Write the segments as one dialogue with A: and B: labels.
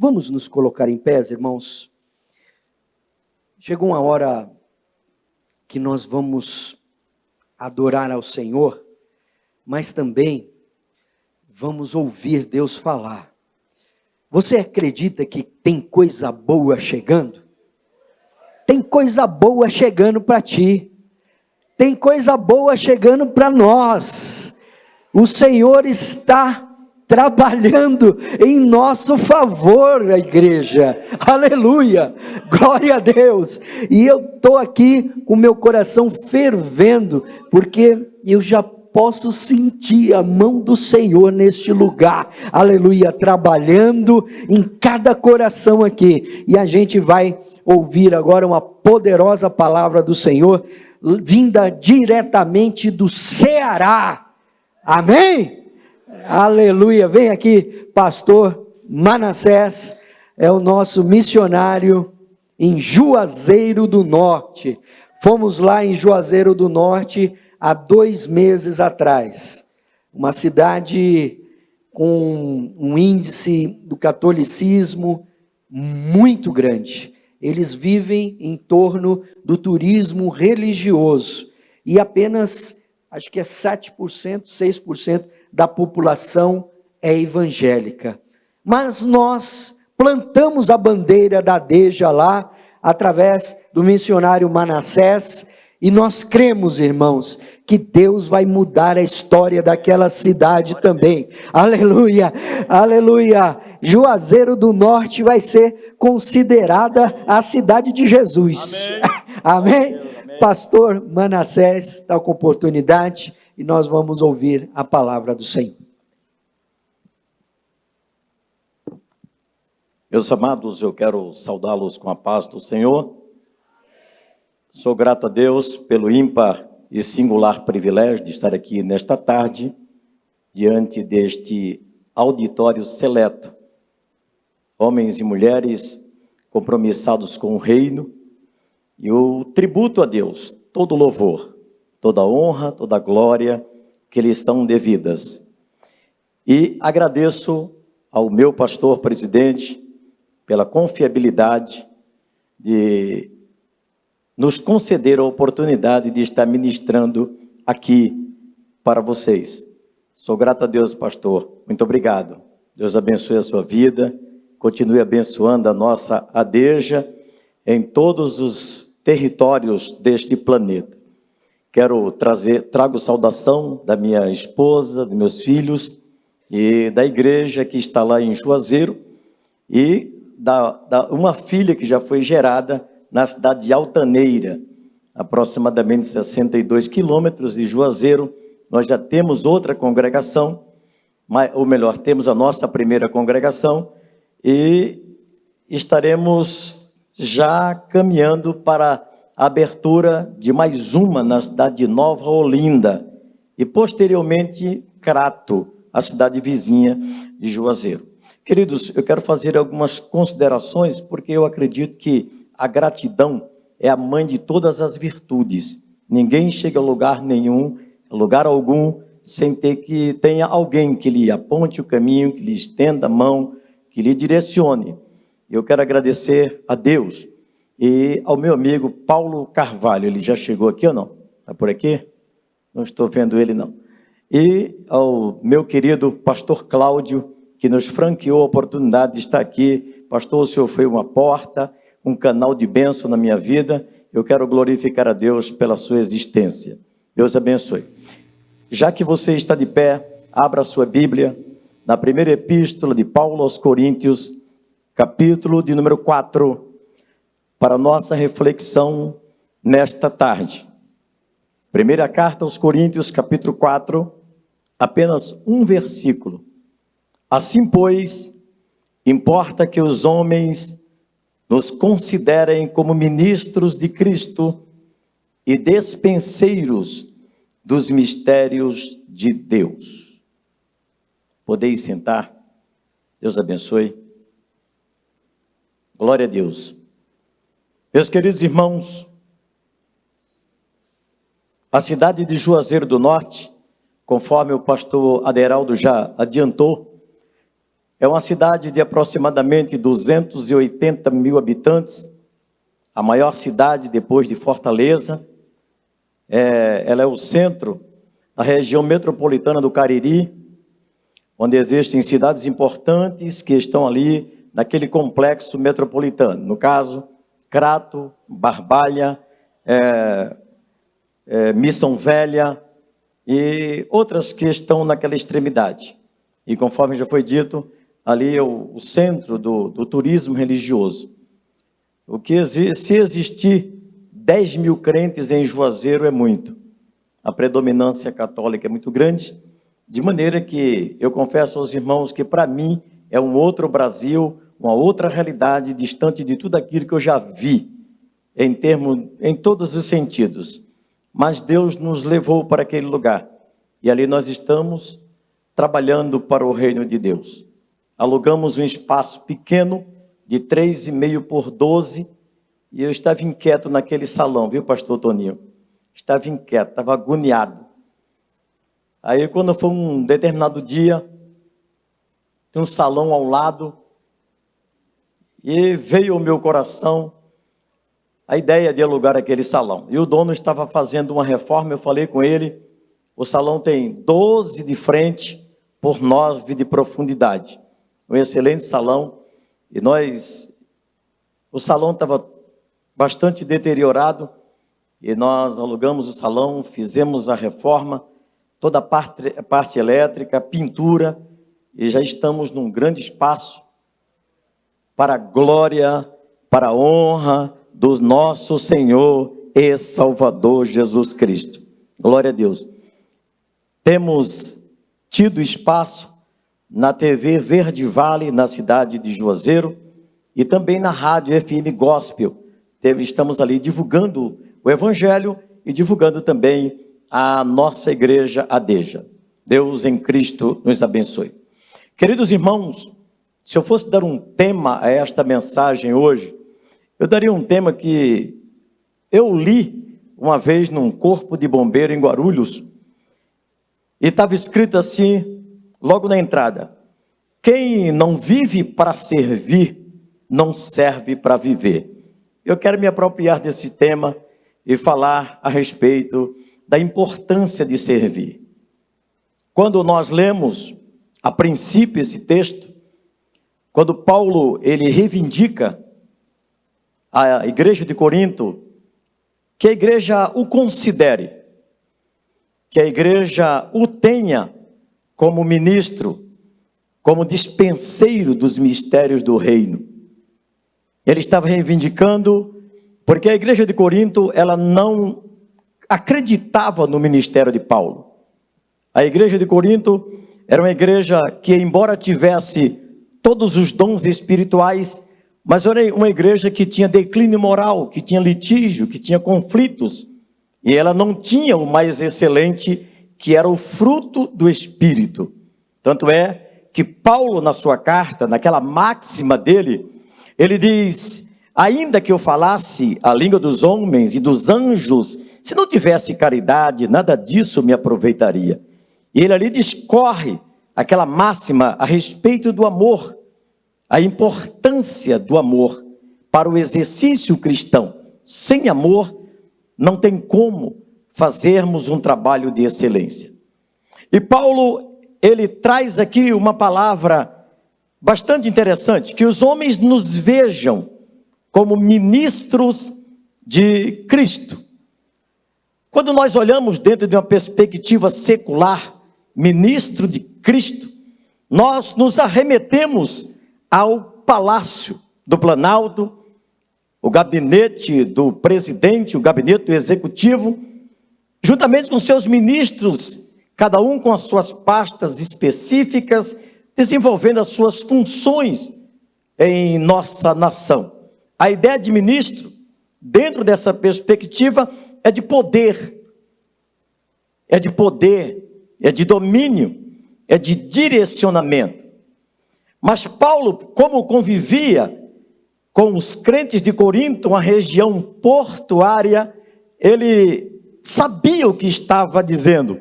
A: Vamos nos colocar em pés, irmãos. Chegou uma hora que nós vamos adorar ao Senhor, mas também vamos ouvir Deus falar. Você acredita que tem coisa boa chegando? Tem coisa boa chegando para ti. Tem coisa boa chegando para nós. O Senhor está trabalhando em nosso favor, a igreja, aleluia, glória a Deus. E eu estou aqui com meu coração fervendo, porque eu já posso sentir a mão do Senhor neste lugar, aleluia, trabalhando em cada coração aqui. E a gente vai ouvir agora uma poderosa palavra do Senhor, vinda diretamente do Ceará, amém? Aleluia, vem aqui, pastor Manassés, é o nosso missionário em Juazeiro do Norte. Fomos lá em Juazeiro do Norte há 2 meses atrás, uma cidade com um índice do catolicismo muito grande. Eles vivem em torno do turismo religioso, e apenas, acho que é 7%, 6% da população é evangélica. Mas nós plantamos a bandeira da DEJA lá, através do missionário Manassés, e nós cremos, irmãos, que Deus vai mudar a história daquela cidade também. Aleluia, aleluia. Juazeiro do Norte vai ser considerada a cidade de Jesus. Amém? Amém? Pastor Manassés está com oportunidade e nós vamos ouvir a palavra do Senhor.
B: Meus amados, eu quero saudá-los com a paz do Senhor. Sou grato a Deus pelo ímpar e singular privilégio de estar aqui nesta tarde, diante deste auditório seleto. Homens e mulheres compromissados com o reino, e o tributo a Deus, todo louvor, toda honra, toda glória que lhes são devidas. E agradeço ao meu pastor presidente pela confiabilidade de nos conceder a oportunidade de estar ministrando aqui para vocês. Sou grato a Deus, pastor. Muito obrigado. Deus abençoe a sua vida, continue abençoando a nossa ADEJA em todos os territórios deste planeta. Trago saudação da minha esposa, dos meus filhos e da igreja que está lá em Juazeiro, e uma filha que já foi gerada na cidade de Altaneira, aproximadamente 62 quilômetros de Juazeiro. Nós já temos outra congregação, ou melhor, temos a nossa primeira congregação, e estaremos já caminhando para a abertura de mais uma na cidade de Nova Olinda, e posteriormente Crato, a cidade vizinha de Juazeiro. Queridos, eu quero fazer algumas considerações, porque eu acredito que a gratidão é a mãe de todas as virtudes. Ninguém chega a lugar nenhum, a lugar algum, sem ter que tenha alguém que lhe aponte o caminho, que lhe estenda a mão, que lhe direcione. Eu quero agradecer a Deus e ao meu amigo Paulo Carvalho. Ele já chegou aqui ou não? Está por aqui? Não estou vendo ele, não. E ao meu querido pastor Cláudio, que nos franqueou a oportunidade de estar aqui. Pastor, o senhor foi uma porta, um canal de bênção na minha vida. Eu quero glorificar a Deus pela sua existência. Deus abençoe. Já que você está de pé, abra a sua Bíblia na primeira epístola de Paulo aos Coríntios, capítulo de número 4, para nossa reflexão nesta tarde. Primeira carta aos Coríntios, capítulo 4, apenas um versículo. Assim, pois, importa que os homens nos considerem como ministros de Cristo e despenseiros dos mistérios de Deus. Podeis sentar? Deus abençoe. Glória a Deus. Meus queridos irmãos, a cidade de Juazeiro do Norte, conforme o pastor Aderaldo já adiantou, É uma cidade de aproximadamente 280 mil habitantes, a maior cidade depois de Fortaleza. Ela é o centro da região metropolitana do Cariri, onde existem cidades importantes que estão ali naquele complexo metropolitano. No caso, Crato, Barbalha, Missão Velha e outras que estão naquela extremidade. E conforme já foi dito, ali é o centro do turismo religioso. Se existir 10 mil crentes em Juazeiro é muito. A predominância católica é muito grande, de maneira que eu confesso aos irmãos que para mim é um outro Brasil, uma outra realidade, distante de tudo aquilo que eu já vi, em todos os sentidos. Mas Deus nos levou para aquele lugar, e ali nós estamos trabalhando para o reino de Deus. Alugamos um espaço pequeno, de 3,5 por 12, e eu estava inquieto naquele salão, viu, pastor Toninho? Estava inquieto, estava agoniado. Aí quando foi um determinado dia, tem um salão ao lado, e veio ao meu coração a ideia de alugar aquele salão. E o dono estava fazendo uma reforma, eu falei com ele, o salão tem 12 de frente por 9 de profundidade. Um excelente salão, e o salão estava bastante deteriorado, e nós alugamos o salão, fizemos a reforma, toda a parte elétrica, pintura, e já estamos num grande espaço para a glória, para a honra do nosso Senhor e Salvador Jesus Cristo. Glória a Deus. Temos tido espaço na TV Verde Vale, na cidade de Juazeiro, e também na rádio FM Gospel. Estamos ali divulgando o Evangelho e divulgando também a nossa igreja ADEJA. Deus em Cristo nos abençoe. Queridos irmãos, se eu fosse dar um tema a esta mensagem hoje, eu daria um tema que eu li uma vez num corpo de bombeiro em Guarulhos, e estava escrito assim, logo na entrada: quem não vive para servir, não serve para viver. Eu quero me apropriar desse tema e falar a respeito da importância de servir. Quando nós lemos, a princípio, esse texto, quando Paulo ele reivindica a igreja de Corinto, que a igreja o considere, que a igreja o tenha como ministro, como dispenseiro dos mistérios do reino. Ele estava reivindicando, porque a igreja de Corinto, ela não acreditava no ministério de Paulo. A igreja de Corinto era uma igreja que, embora tivesse todos os dons espirituais, mas era uma igreja que tinha declínio moral, que tinha litígio, que tinha conflitos, e ela não tinha o mais excelente, que era o fruto do Espírito. Tanto é que Paulo, na sua carta, naquela máxima dele, ele diz: ainda que eu falasse a língua dos homens e dos anjos, se não tivesse caridade, nada disso me aproveitaria. E ele ali discorre aquela máxima a respeito do amor, a importância do amor para o exercício cristão. Sem amor, não tem como fazermos um trabalho de excelência. E Paulo, ele traz aqui uma palavra bastante interessante, que os homens nos vejam como ministros de Cristo. Quando nós olhamos dentro de uma perspectiva secular, ministro de Cristo, nós nos arremetemos ao palácio do Planalto, o gabinete do presidente, o gabinete do executivo, juntamente com seus ministros, cada um com as suas pastas específicas, desenvolvendo as suas funções em nossa nação. A ideia de ministro, dentro dessa perspectiva, é de poder, é de domínio, é de direcionamento. Mas Paulo, como convivia com os crentes de Corinto, uma região portuária, ele sabia o que estava dizendo.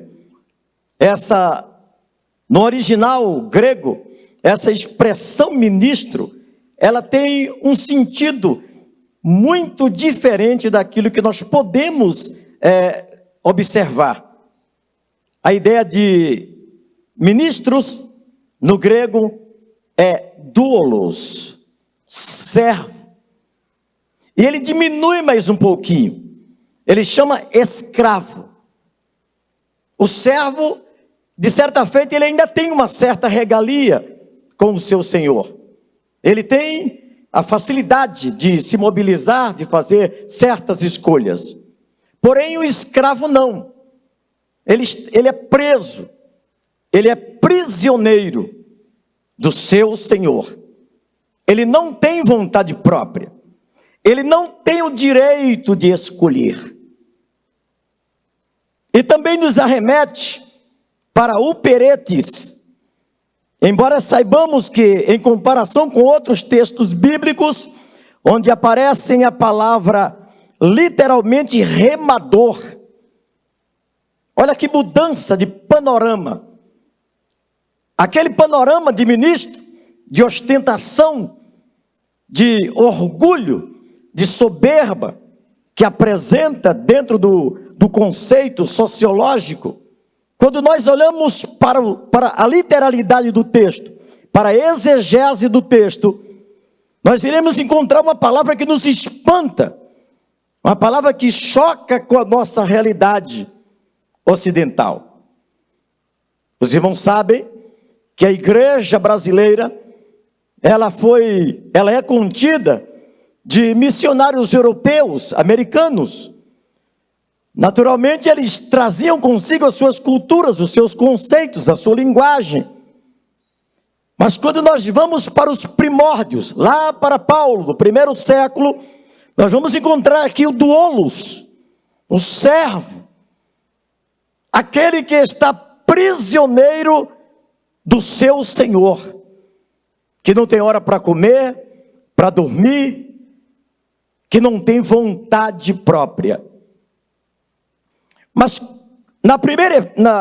B: No original grego, essa expressão ministro, ela tem um sentido muito diferente daquilo que nós podemos observar. A ideia de ministros, no grego, é doulos, servo. E ele diminui mais um pouquinho. Ele chama escravo. O servo, de certa feita, ele ainda tem uma certa regalia com o seu senhor. Ele tem a facilidade de se mobilizar, de fazer certas escolhas. Porém, o escravo não. Ele é preso. Ele é prisioneiro do seu senhor. Ele não tem vontade própria. Ele não tem o direito de escolher. E também nos arremete para o peretes. Embora saibamos que, em comparação com outros textos bíblicos, onde aparecem a palavra literalmente remador. Olha que mudança de panorama. Aquele panorama de ministro, de ostentação, de orgulho, de soberba, que apresenta dentro do conceito sociológico. Quando nós olhamos para a literalidade do texto, para a exegese do texto, nós iremos encontrar uma palavra que nos espanta, uma palavra que choca com a nossa realidade ocidental. Os irmãos sabem que a igreja brasileira, ela é contida de missionários europeus, americanos. Naturalmente, eles traziam consigo as suas culturas, os seus conceitos, a sua linguagem. Mas quando nós vamos para os primórdios, lá para Paulo, no primeiro século, nós vamos encontrar aqui o doulos, o servo, aquele que está prisioneiro do seu senhor, que não tem hora para comer, para dormir, que não tem vontade própria. Mas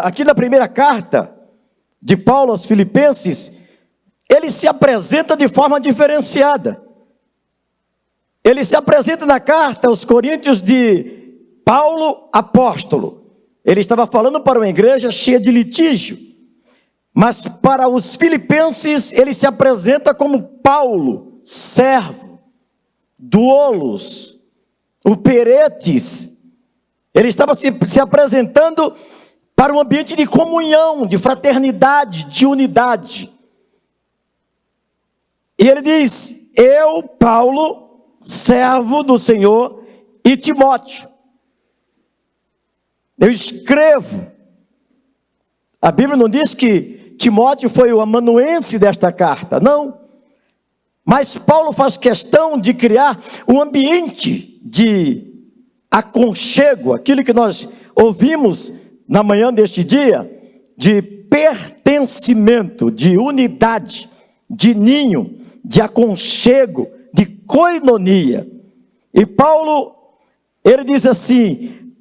B: aqui na primeira carta de Paulo aos Filipenses, ele se apresenta de forma diferenciada. Ele se apresenta na carta aos Coríntios de Paulo, apóstolo. Ele estava falando para uma igreja cheia de litígio. Mas para os filipenses, ele se apresenta como Paulo, servo, doulos, o peretes. Ele estava se apresentando para um ambiente de comunhão, de fraternidade, de unidade. E ele diz: eu, Paulo, servo do Senhor, e Timóteo, eu escrevo. A Bíblia não diz que Timóteo foi o amanuense desta carta, não. Mas Paulo faz questão de criar um ambiente de aconchego, aquilo que nós ouvimos na manhã deste dia, de pertencimento, de unidade, de ninho, de aconchego, de koinonia. E Paulo, ele diz assim: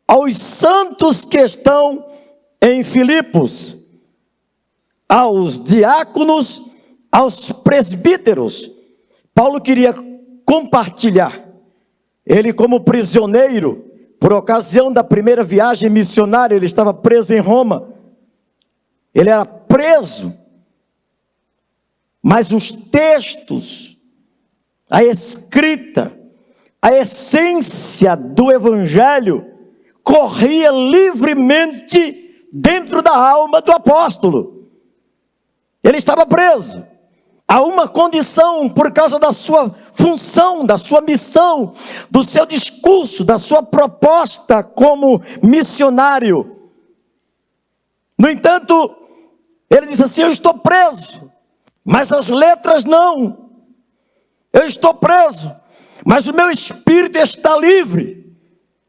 B: aos santos que estão em Filipos, aos diáconos, aos presbíteros. Paulo queria compartilhar. Ele, como prisioneiro, por ocasião da primeira viagem missionária, ele estava preso em Roma. Ele era preso. Mas os textos, a escrita, a essência do evangelho corria livremente dentro da alma do apóstolo. Ele estava preso a uma condição por causa da sua função, da sua missão, do seu discurso, da sua proposta como missionário. No entanto, ele diz assim: eu estou preso, mas as letras não. Eu estou preso, mas o meu espírito está livre.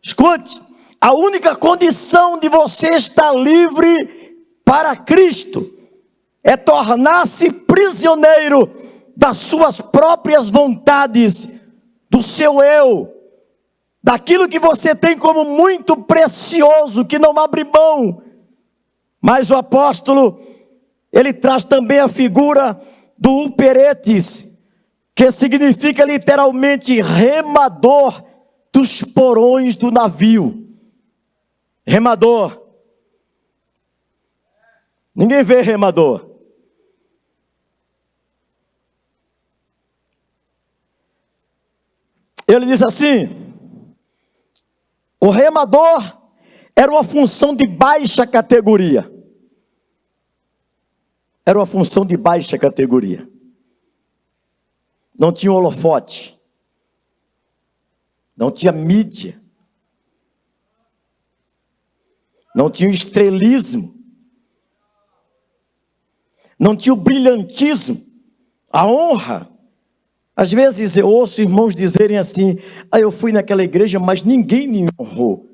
B: Escute, a única condição de você estar livre para Cristo é tornar-se prisioneiro das suas próprias vontades, do seu eu, daquilo que você tem como muito precioso, que não abre mão. Mas o apóstolo, ele traz também a figura do uperetes, que significa literalmente remador dos porões do navio. Remador. Ninguém vê remador. Ele diz assim: o remador era uma função de baixa categoria. Era uma função de baixa categoria. Não tinha holofote. Não tinha mídia. Não tinha o estrelismo. Não tinha o brilhantismo. A honra. Às vezes eu ouço irmãos dizerem assim: eu fui naquela igreja, mas ninguém me honrou.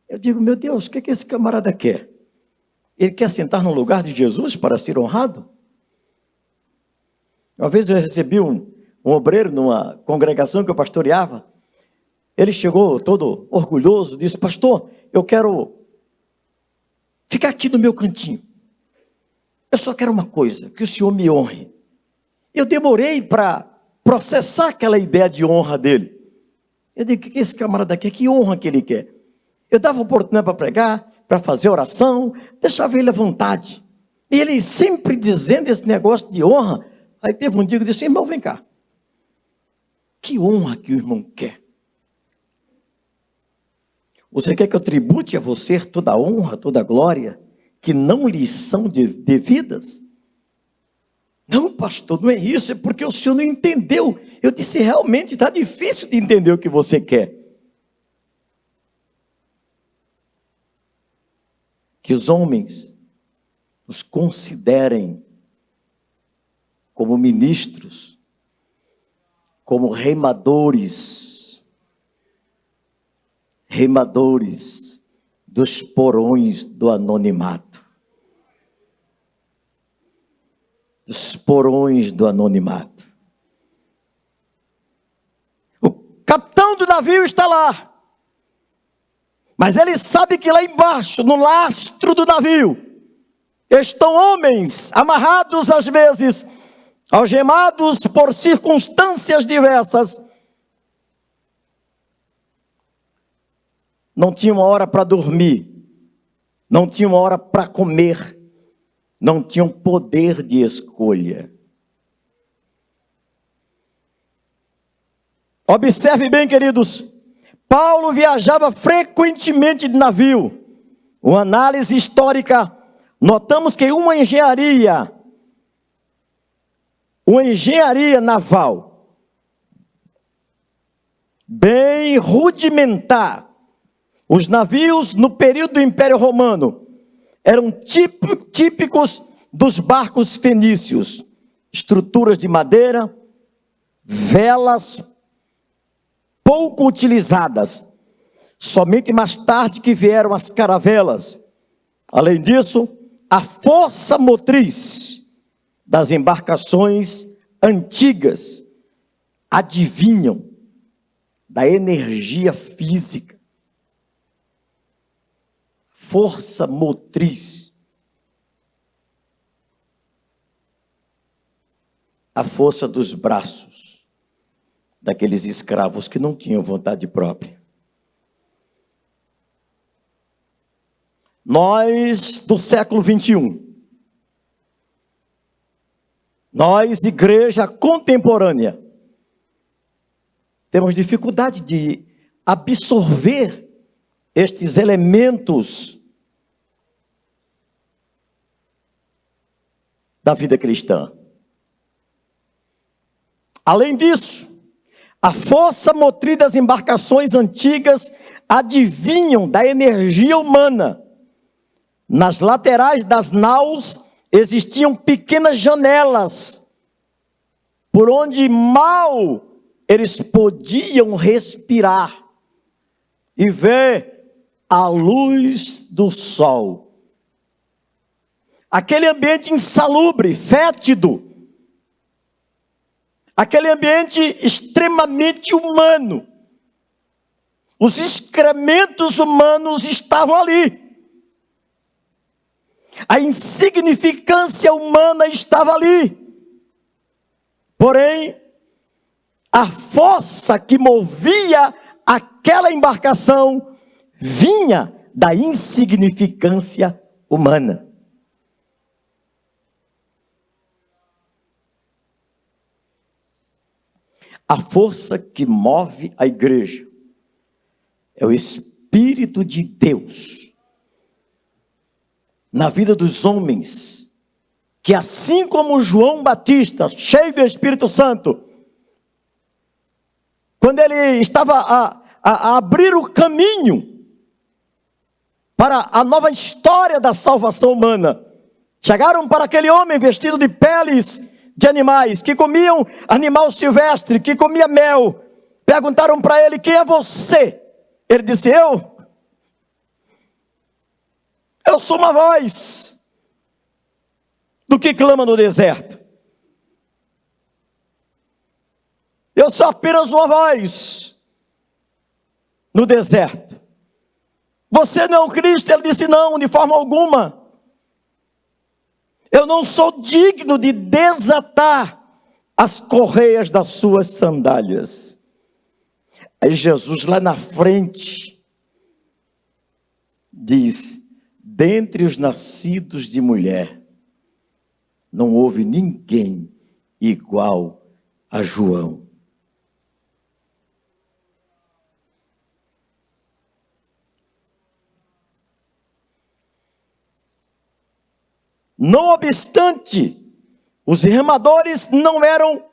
B: Eu digo: meu Deus, o que esse camarada quer? Ele quer sentar no lugar de Jesus para ser honrado? Uma vez eu recebi um obreiro numa congregação que eu pastoreava. Ele chegou todo orgulhoso, disse: pastor, eu quero ficar aqui no meu cantinho. Eu só quero uma coisa, que o senhor me honre. Eu demorei para processar aquela ideia de honra dele. Eu digo: o que esse camarada quer? Que honra que ele quer? Eu dava oportunidade para pregar, para fazer oração, deixava ele à vontade. E ele sempre dizendo esse negócio de honra. Aí teve um dia que eu disse: irmão, vem cá. Que honra que o irmão quer? Você quer que eu tribute a você toda a honra, toda a glória, que não lhes são devidas? Não, pastor, não é isso, é porque o senhor não entendeu. Eu disse: realmente está difícil de entender o que você quer. Que os homens os considerem como ministros, como remadores dos porões do anonimato. Dos porões do anonimato. O capitão do navio está lá. Mas ele sabe que lá embaixo, no lastro do navio, estão homens amarrados às vezes, algemados por circunstâncias diversas. Não tinha uma hora para dormir, não tinha uma hora para comer, não tinham poder de escolha. Observe bem, queridos, Paulo viajava frequentemente de navio. Uma análise histórica, notamos que uma engenharia naval, bem rudimentar. Os navios no período do Império Romano eram típicos dos barcos fenícios. Estruturas de madeira, velas pouco utilizadas. Somente mais tarde que vieram as caravelas. Além disso, a força motriz das embarcações antigas adivinham da energia física. Força motriz. A força dos braços daqueles escravos que não tinham vontade própria. Nós, do século 21, nós, igreja contemporânea, temos dificuldade de absorver estes elementos da vida cristã. Além disso, a força motriz das embarcações antigas adivinham da energia humana. Nas laterais das naus existiam pequenas janelas, por onde mal eles podiam respirar e ver a luz do sol. Aquele ambiente insalubre, fétido, aquele ambiente extremamente humano. Os excrementos humanos estavam ali. A insignificância humana estava ali. Porém, a força que movia aquela embarcação vinha da insignificância humana. A força que move a igreja é o Espírito de Deus na vida dos homens, que assim como João Batista, cheio do Espírito Santo, quando ele estava a abrir o caminho para a nova história da salvação humana, chegaram para aquele homem vestido de peles de animais, que comiam animal silvestre, que comia mel. Perguntaram para ele: quem é você? Ele disse: eu sou uma voz do que clama no deserto. Eu sou apenas uma voz no deserto. Você não é o Cristo? Ele disse: não, de forma alguma. Eu não sou digno de desatar as correias das suas sandálias. Aí Jesus lá na frente diz: dentre os nascidos de mulher, não houve ninguém igual a João. Não obstante, os remadores não eram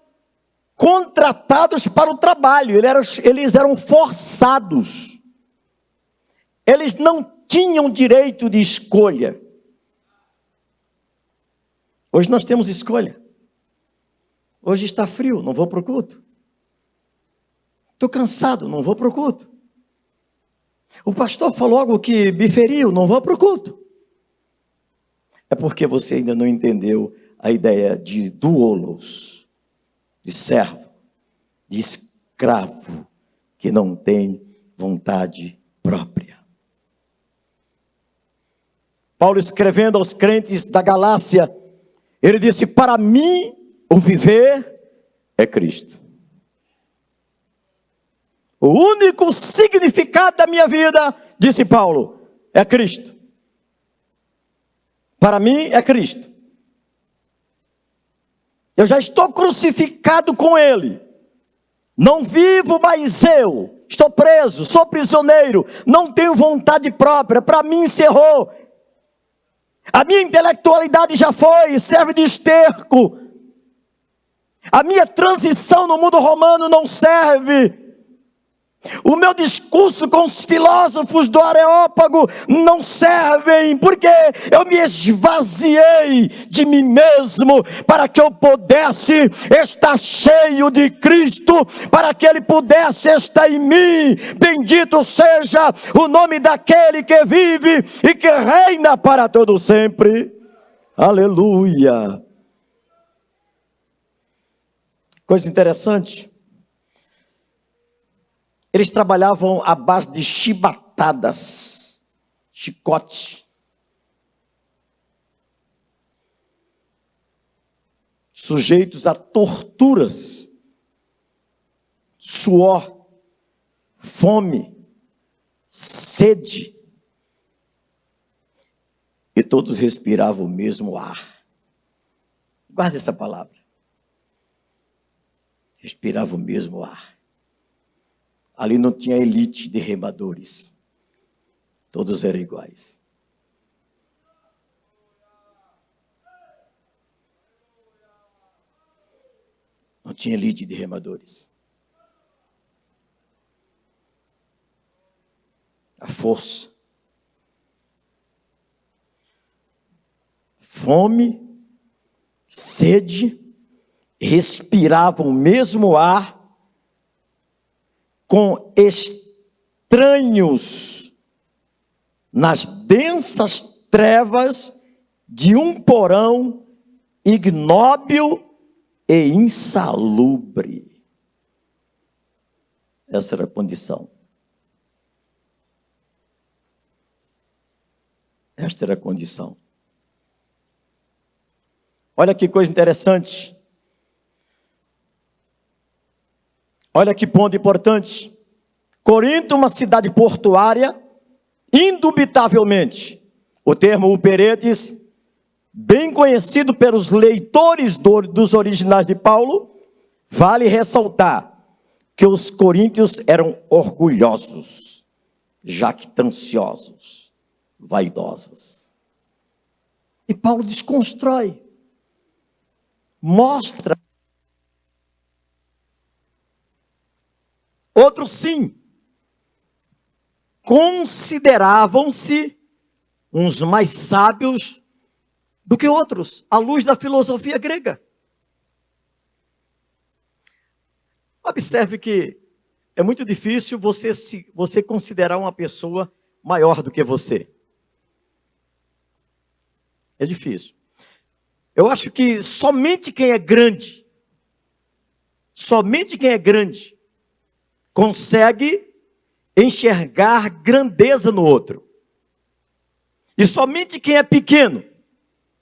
B: contratados para o trabalho, eles eram forçados. Eles não tinham direito de escolha. Hoje nós temos escolha. Hoje está frio, não vou para o culto. Estou cansado, não vou para o culto. O pastor falou algo que me feriu, não vou para o culto. É porque você ainda não entendeu a ideia de doulos, de servo, de escravo, que não tem vontade própria. Paulo, escrevendo aos crentes da Galácia, ele disse: para mim o viver é Cristo. O único significado da minha vida, disse Paulo, é Cristo. Para mim é Cristo. Eu já estou crucificado com Ele. Não vivo mais eu. Estou preso, sou prisioneiro. Não tenho vontade própria. Para mim encerrou. A minha intelectualidade já foi, serve de esterco. A minha transição no mundo romano não serve. O meu discurso com os filósofos do Areópago não servem, porque eu me esvaziei de mim mesmo para que eu pudesse estar cheio de Cristo, para que Ele pudesse estar em mim. Bendito seja o nome daquele que vive e que reina para todo sempre. Aleluia. Coisa interessante. Eles trabalhavam à base de chibatadas, chicote. Sujeitos a torturas, suor, fome, sede. E todos respiravam o mesmo ar. Guarda essa palavra. Respiravam o mesmo ar. Ali não tinha elite de remadores. Todos eram iguais. Não tinha elite de remadores. A força. Fome, sede, respiravam o mesmo ar, com estranhos nas densas trevas de um porão ignóbil e insalubre. Essa era a condição. Esta era a condição. Olha que coisa interessante. Olha que ponto importante. Corinto, uma cidade portuária, indubitavelmente. O termo uperetes, bem conhecido pelos leitores dos originais de Paulo, vale ressaltar que os coríntios eram orgulhosos, jactanciosos, vaidosos. E Paulo desconstrói, mostra. Outros sim, consideravam-se uns mais sábios do que outros, à luz da filosofia grega. Observe que é muito difícil você considerar uma pessoa maior do que você. É difícil. Eu acho que somente quem é grande, consegue enxergar grandeza no outro. E somente quem é pequeno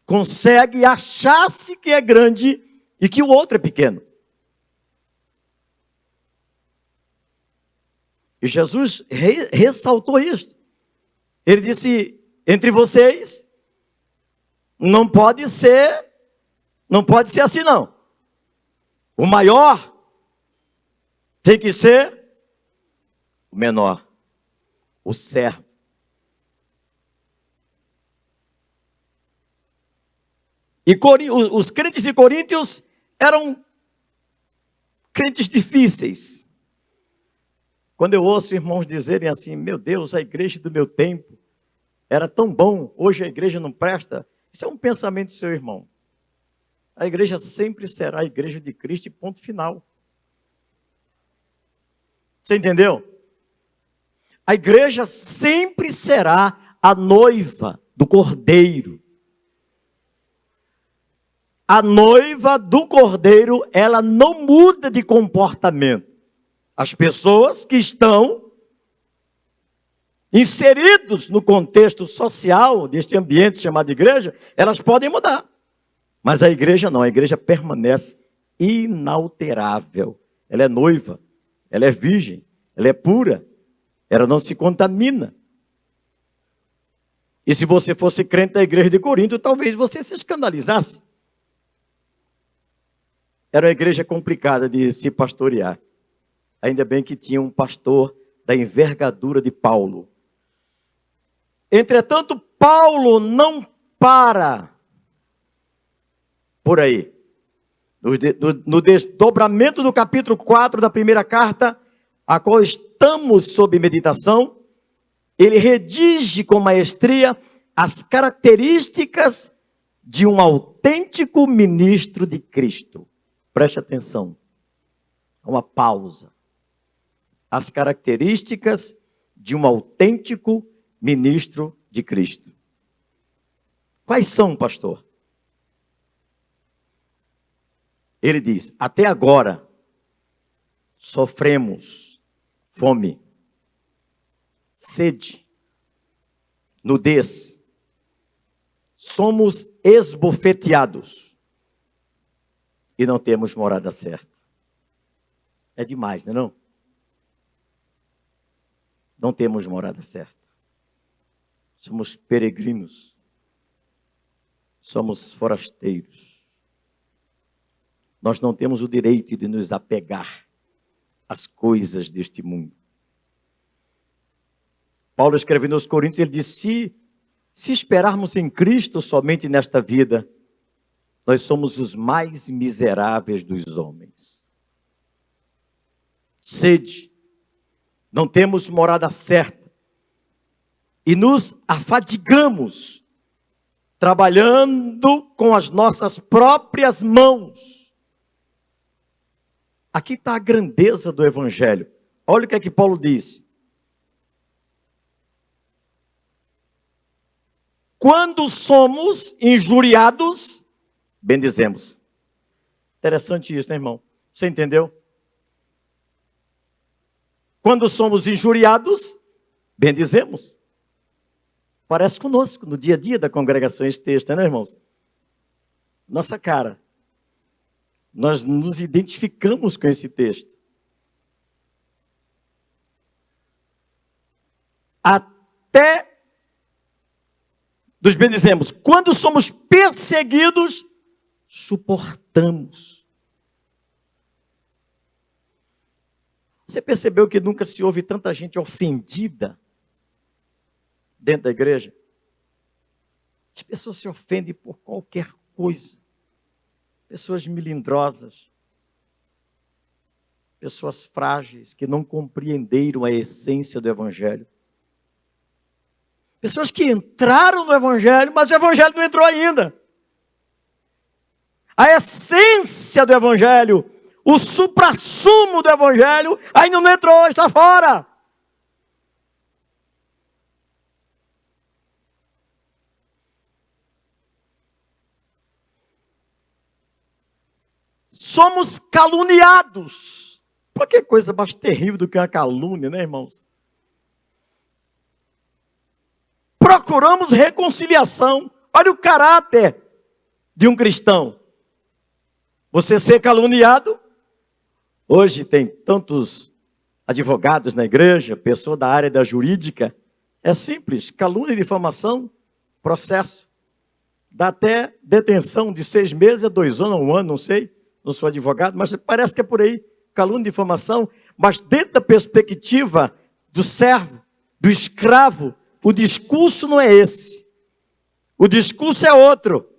B: consegue achar-se que é grande e que o outro é pequeno. E Jesus ressaltou isso. Ele disse: entre vocês não pode ser assim não. O maior tem que ser o menor, o servo. E os crentes de Coríntios eram crentes difíceis. Quando eu ouço irmãos dizerem assim: meu Deus, a igreja do meu tempo era tão bom, hoje a igreja não presta. Isso é um pensamento do seu irmão. A igreja sempre será a igreja de Cristo e ponto final. Você entendeu? A igreja sempre será a noiva do Cordeiro. A noiva do Cordeiro, ela não muda de comportamento. As pessoas que estão inseridos no contexto social deste ambiente chamado igreja, elas podem mudar. Mas a igreja não, a igreja permanece inalterável. Ela é noiva, ela é virgem, ela é pura, ela não se contamina. E se você fosse crente da igreja de Corinto, talvez você se escandalizasse. Era uma igreja complicada de se pastorear. Ainda bem que tinha um pastor da envergadura de Paulo. Entretanto, Paulo não para por aí. No desdobramento do capítulo 4 da primeira carta, a qual estamos sob meditação, ele redige com maestria as características de um autêntico ministro de Cristo. Preste atenção. Uma pausa. As características de um autêntico ministro de Cristo. Quais são, pastor? Ele diz: até agora sofremos fome, sede, nudez, somos esbofeteados e não temos morada certa. É demais, não é não? Não temos morada certa. Somos peregrinos. Somos forasteiros. Nós não temos o direito de nos apegar às coisas deste mundo. Paulo escrevendo aos Coríntios, ele disse: se esperarmos em Cristo somente nesta vida, nós somos os mais miseráveis dos homens. Sede, não temos morada certa, e nos afadigamos, trabalhando com as nossas próprias mãos. Aqui está a grandeza do Evangelho. Olha o que é que Paulo diz. Quando somos injuriados, bendizemos. Interessante isso, né, irmão? Você entendeu? Quando somos injuriados, bendizemos. Parece conosco, no dia a dia da congregação, esse texto, né, irmãos? nossa cara. Nós nos identificamos com esse texto. Até, nós bem dizemos, quando somos perseguidos, suportamos. Você percebeu que nunca se ouve tanta gente ofendida dentro da igreja? As pessoas se ofendem por qualquer coisa. Pessoas melindrosas. Pessoas frágeis que não compreenderam a essência do Evangelho. Pessoas que entraram no Evangelho, mas o Evangelho não entrou ainda. A essência do Evangelho, o suprassumo do Evangelho, ainda não entrou, está fora. Somos caluniados. Por que coisa mais terrível do que uma calúnia, né, irmãos? Procuramos reconciliação. Olha o caráter de um cristão. Você ser caluniado. Hoje tem tantos advogados na igreja, pessoa da área da jurídica. É simples, calúnia e difamação, processo. Dá até detenção de 6 meses a 2 anos, 1 ano, não sei. Não sou advogado, mas parece que é por aí. Calúnia e difamação. Mas dentro da perspectiva do servo, do escravo, o discurso não é esse. O discurso é outro.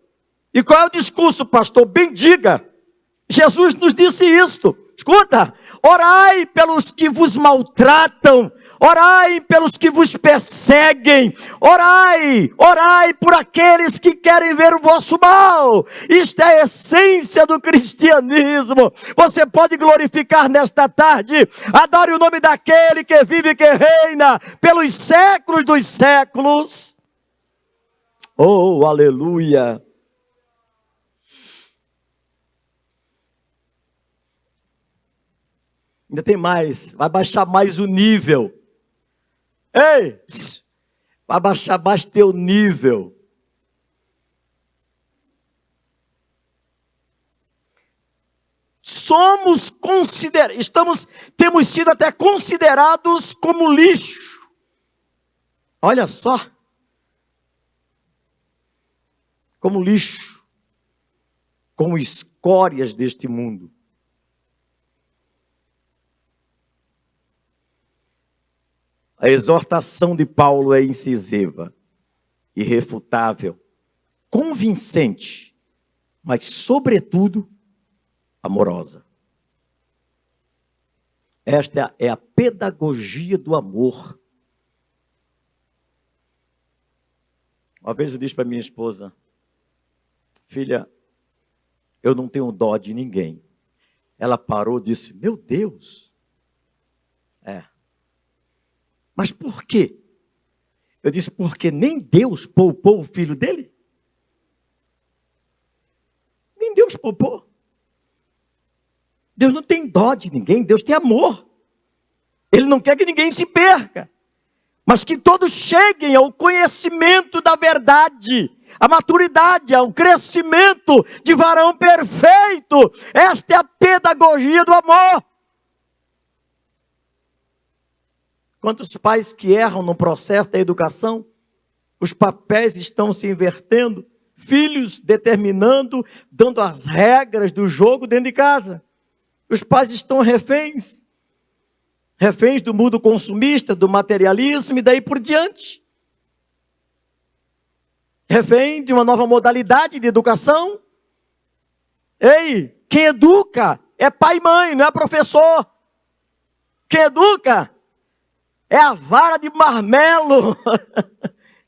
B: E qual é o discurso, pastor? Bendiga. Jesus nos disse isto. Escuta, orai pelos que vos maltratam, orai pelos que vos perseguem, orai por aqueles que querem ver o vosso mal. Isto é a essência do cristianismo. Você pode glorificar nesta tarde, adore o nome daquele que vive e que reina pelos séculos dos séculos. Oh, aleluia! Ainda tem mais, vai baixar mais o nível. Ei, vai baixar mais teu nível. Temos sido até considerados como lixo. Olha só. Como lixo. Como escórias deste mundo. A exortação de Paulo é incisiva, irrefutável, convincente, mas, sobretudo, amorosa. Esta é a pedagogia do amor. Uma vez eu disse para minha esposa, filha, eu não tenho dó de ninguém. Ela parou e disse, meu Deus, mas por quê? Eu disse, porque nem Deus poupou o filho dele. Nem Deus poupou. Deus não tem dó de ninguém, Deus tem amor. Ele não quer que ninguém se perca, mas que todos cheguem ao conhecimento da verdade, à maturidade, ao crescimento de varão perfeito. Esta é a pedagogia do amor. Quantos pais que erram no processo da educação, os papéis estão se invertendo, filhos determinando, dando as regras do jogo dentro de casa. Os pais estão reféns do mundo consumista, do materialismo e daí por diante. Refém de uma nova modalidade de educação. Ei, quem educa é pai e mãe, não é professor. Quem educa é a vara de marmelo.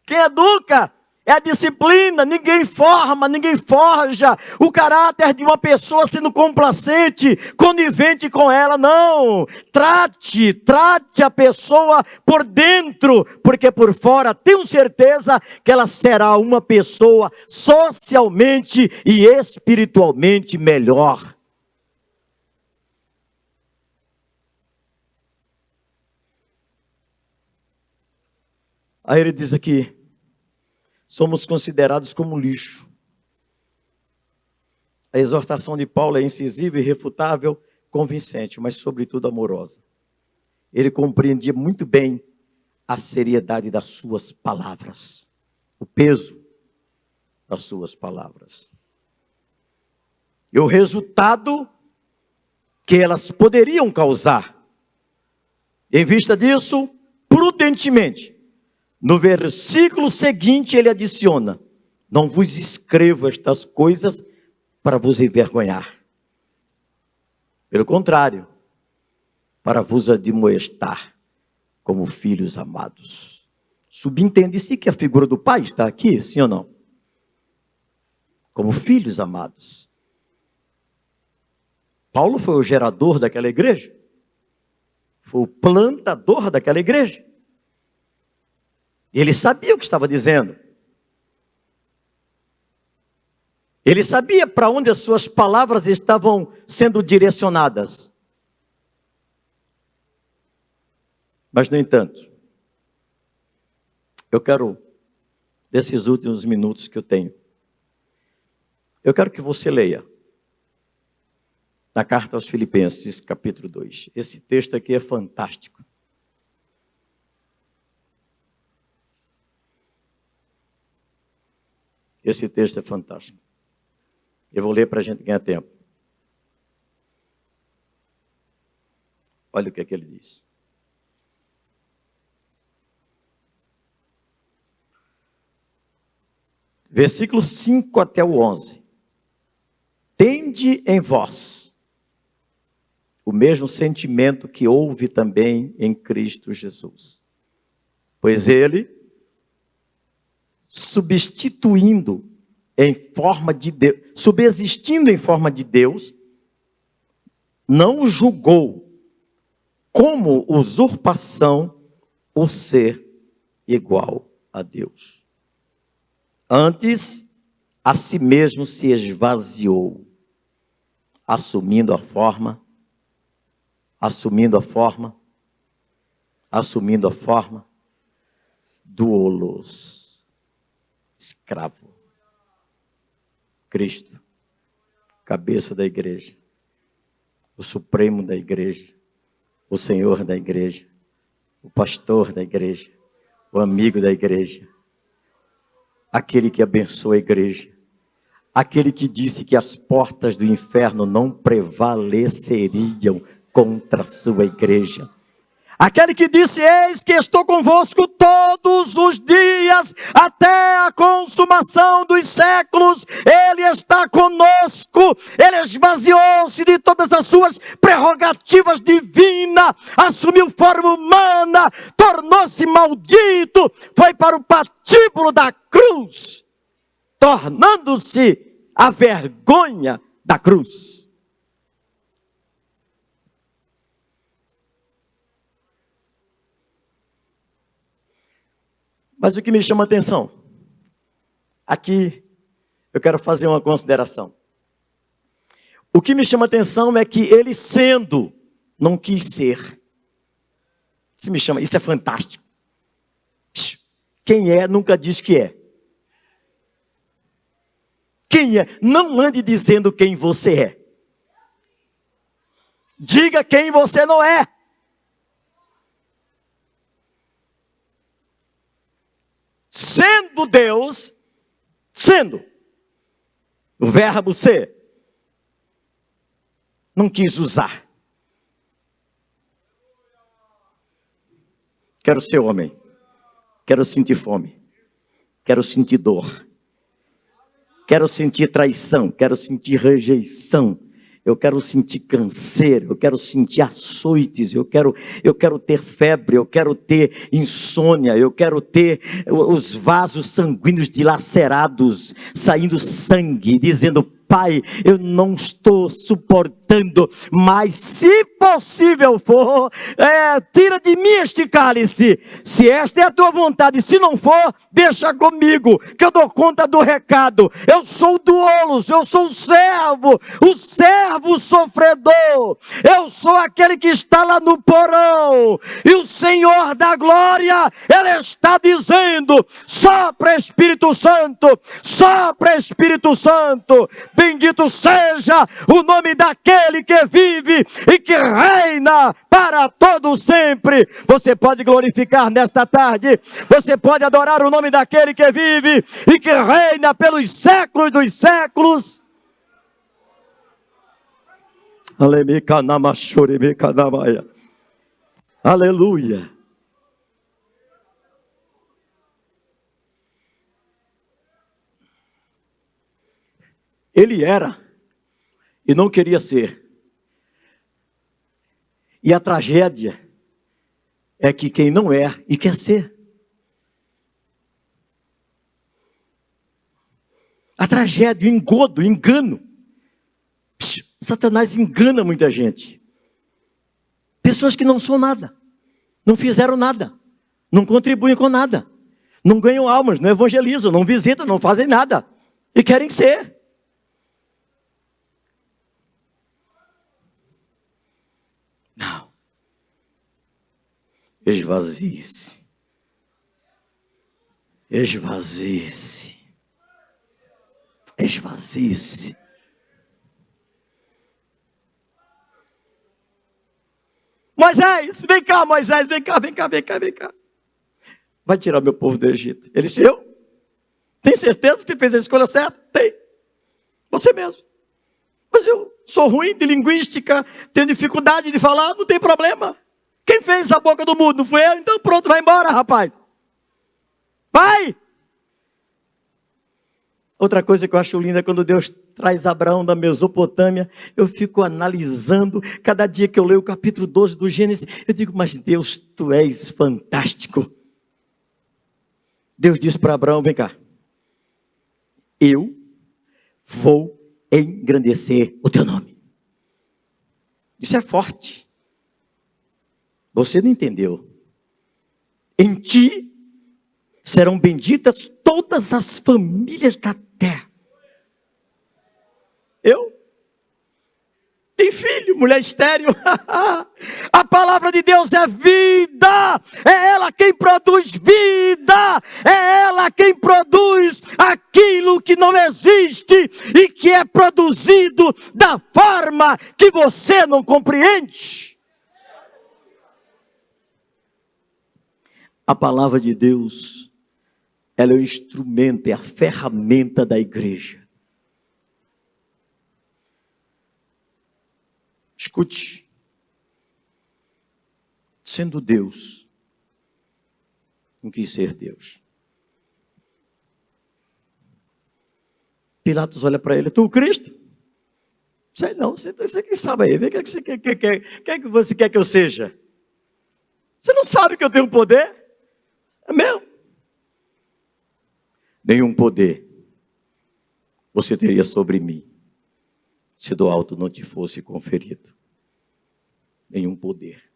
B: Quem educa é a disciplina. Ninguém forma, ninguém forja o caráter de uma pessoa sendo complacente, conivente com ela. Não. Trate a pessoa por dentro, porque por fora tenho certeza que ela será uma pessoa socialmente e espiritualmente melhor. Aí ele diz aqui, somos considerados como lixo. A exortação de Paulo é incisiva, irrefutável, convincente, mas sobretudo amorosa. Ele compreendia muito bem a seriedade das suas palavras, o peso das suas palavras. E o resultado que elas poderiam causar. Em vista disso, prudentemente, no versículo seguinte ele adiciona: não vos escrevo estas coisas para vos envergonhar. Pelo contrário, para vos admoestar como filhos amados. Subentende-se que a figura do pai está aqui, sim ou não? Como filhos amados. Paulo foi o gerador daquela igreja. Foi o plantador daquela igreja. Ele sabia o que estava dizendo. Ele sabia para onde as suas palavras estavam sendo direcionadas. Mas, no entanto, eu quero, desses últimos minutos que eu tenho, eu quero que você leia na carta aos Filipenses, capítulo 2. Esse texto aqui é fantástico. Esse texto é fantástico. Eu vou ler para a gente ganhar tempo. Olha o que é que ele diz. Versículo 5 até o 11. Tende em vós o mesmo sentimento que houve também em Cristo Jesus. Pois ele, subsistindo em forma de Deus, não julgou como usurpação o ser igual a Deus. Antes, a si mesmo se esvaziou, assumindo a forma doulos, escravo. Cristo, cabeça da igreja, o supremo da igreja, o Senhor da igreja, o pastor da igreja, o amigo da igreja, aquele que abençoa a igreja, aquele que disse que as portas do inferno não prevaleceriam contra a sua igreja. Aquele que disse: eis que estou convosco todos os dias, até a consumação dos séculos. Ele está conosco. Ele esvaziou-se de todas as suas prerrogativas divinas, assumiu forma humana, tornou-se maldito, foi para o patíbulo da cruz, tornando-se a vergonha da cruz. Mas o que me chama a atenção, aqui eu quero fazer uma consideração. O que me chama a atenção é que ele sendo, não quis ser. Isso é fantástico. Quem é, nunca diz que é. Quem é, não ande dizendo quem você é. Diga quem você não é. Sendo Deus, o verbo ser, não quis usar. Quero ser homem, quero sentir fome, quero sentir dor, quero sentir traição, quero sentir rejeição, eu quero sentir canseiro, eu quero sentir açoites, eu quero ter febre, eu quero ter insônia, eu quero ter os vasos sanguíneos dilacerados, saindo sangue, dizendo: Pai, eu não estou suportando, mas se possível for, tira de mim este cálice. Se esta é a tua vontade, se não for, deixa comigo, que eu dou conta do recado. Eu sou doulos, eu sou o servo sofredor. Eu sou aquele que está lá no porão. E o Senhor da glória, Ele está dizendo: sopra Espírito Santo, sopra Espírito Santo. Bendito seja o nome daquele que vive e que reina para todo sempre. Você pode glorificar nesta tarde, você pode adorar o nome daquele que vive e que reina pelos séculos dos séculos. Aleluia. Ele era e não queria ser. E a tragédia é que quem não é e quer ser. A tragédia, o engodo, o engano. Satanás engana muita gente. Pessoas que não são nada, não fizeram nada, não contribuem com nada, não ganham almas, não evangelizam, não visitam, não fazem nada e querem ser. Não. Esvazie-se. Esvazie-se. Esvazie-se. Moisés, vem cá, Moisés, vem cá. Vai tirar meu povo do Egito. Ele disse, eu? Tem certeza que você fez a escolha certa? Tem. Você mesmo. Mas eu sou ruim de linguística, tenho dificuldade de falar, não tem problema. Quem fez a boca do mundo? Não fui eu? Então pronto, vai embora, rapaz. Vai! Outra coisa que eu acho linda é quando Deus traz Abraão da Mesopotâmia, eu fico analisando, cada dia que eu leio o capítulo 12 do Gênesis, eu digo, mas Deus, tu és fantástico. Deus disse para Abraão, vem cá, eu vou engrandecer o teu nome. Isso é forte. Você não entendeu. Em ti serão benditas todas as famílias da terra. Eu? Tem filho, mulher estéril. A palavra de Deus é vida. É ela quem produz vida. É ela quem produz aquilo que não existe e que é produzido da forma que você não compreende. A palavra de Deus, ela é o instrumento, é a ferramenta da igreja. Escute, sendo Deus, não quis ser Deus. Pilatos olha para ele, tu o Cristo? Sei não, você quem sabe aí, vê o que você quer que eu seja? Você não sabe que eu tenho poder? É meu. Nenhum poder você teria sobre mim, se do alto não te fosse conferido. Nenhum poder.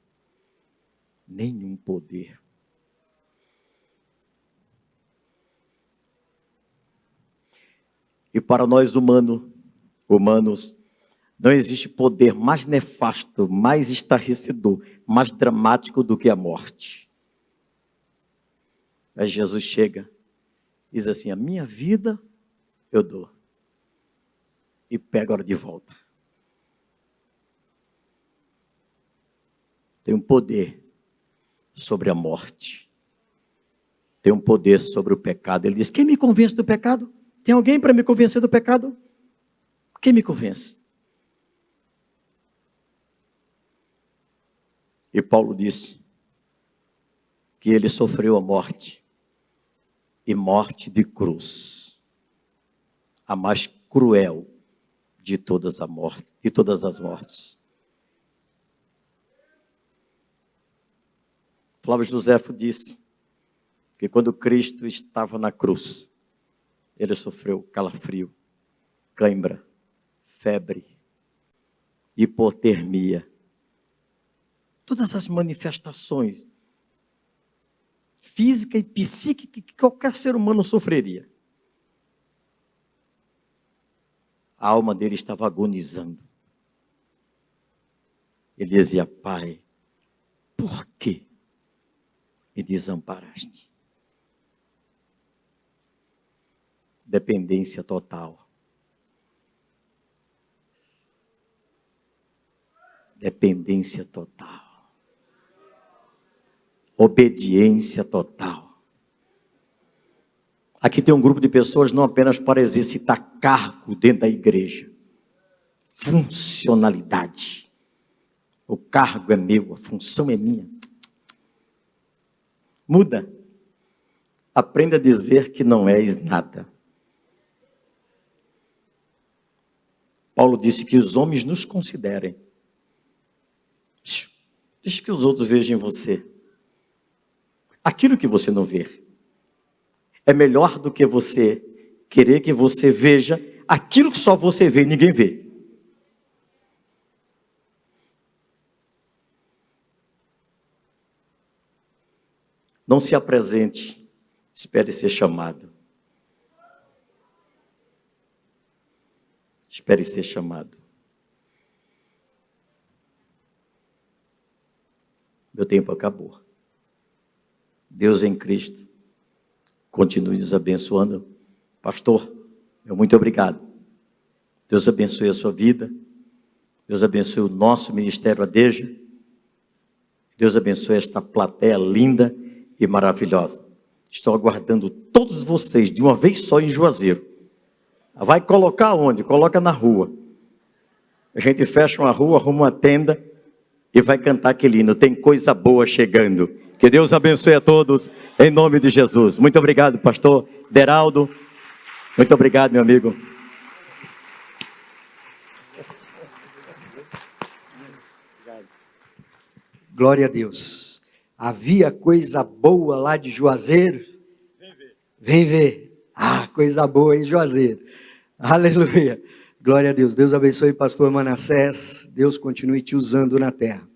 B: Nenhum poder. E para nós humanos, não existe poder mais nefasto, mais estarrecedor, mais dramático do que a morte. Aí Jesus chega, diz assim, a minha vida eu dou. E pega a hora de volta. Tem um poder sobre a morte. Tem um poder sobre o pecado. Ele diz, quem me convence do pecado? Tem alguém para me convencer do pecado? Quem me convence? E Paulo disse que ele sofreu a morte. E morte de cruz. A mais cruel de todas as mortes. Flávio Joséfo disse que quando Cristo estava na cruz, ele sofreu calafrio, cãibra, febre, hipotermia. Todas as manifestações física e psíquica que qualquer ser humano sofreria. A alma dele estava agonizando. Ele dizia, Pai, por que me desamparaste? Dependência total. Dependência total. Obediência total. Aqui tem um grupo de pessoas não apenas para exercitar cargo dentro da igreja. Funcionalidade. O cargo é meu, a função é minha. Muda. Aprenda a dizer que não és nada. Paulo disse que os homens nos considerem. Deixa que os outros vejam em você aquilo que você não vê. É melhor do que você querer que você veja aquilo que só você vê e ninguém vê. Não se apresente, espere ser chamado. Espere ser chamado. Meu tempo acabou. Deus em Cristo continue nos abençoando. Pastor, meu muito obrigado. Deus abençoe a sua vida. Deus abençoe o nosso ministério ADEJA. Deus abençoe esta plateia linda e maravilhosa. Estou aguardando todos vocês de uma vez só em Juazeiro. Vai colocar onde? Coloca na rua. A gente fecha uma rua, arruma uma tenda e vai cantar aquele hino. Tem coisa boa chegando. Que Deus abençoe a todos, em nome de Jesus. Muito obrigado, pastor Deraldo. Muito obrigado, meu amigo.
A: Glória a Deus. Havia coisa boa lá de Juazeiro? Vem ver. Vem ver. Ah, coisa boa em Juazeiro. Aleluia. Glória a Deus. Deus abençoe pastor Manassés. Deus continue te usando na terra.